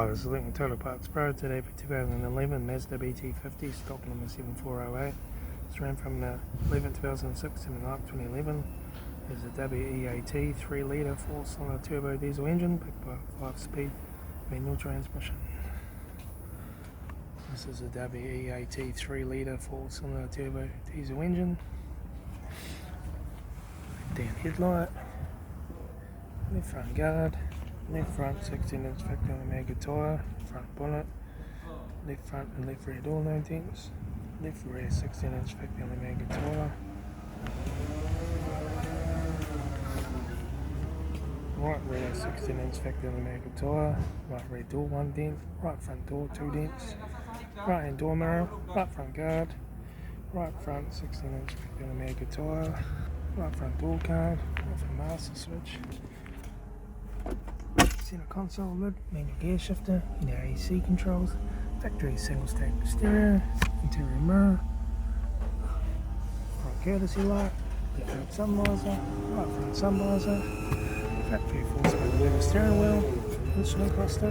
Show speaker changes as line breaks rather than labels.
Hi, this is Litre Total Parts Pro today for 2011 Mazda BT-50, stock number 7408. It's ran from the 11th 2006 to the 9th 2011. It's a WEAT 3 litre 4-cylinder turbo diesel engine backed by a 5-speed manual transmission. This is a WEAT 3 litre 4-cylinder turbo diesel engine. Down headlight, left front guard, left front 16-inch factory Mazda tyre, front bonnet, left front and left rear door no dents, left rear 16-inch factory Mazda tyre, right rear 16-inch factory Mazda tyre, right rear door 1 dent, right front door 2 dents, right hand door mirror, right front guard, right front 16-inch factory Mazda tyre, right front door card, right front master switch, center console lid, manual gear shifter, AC controls, factory single stack stereo, interior mirror, front courtesy light, left front sun visor, right front sun visor, factory 4-spoke leather steering wheel, instrument cluster,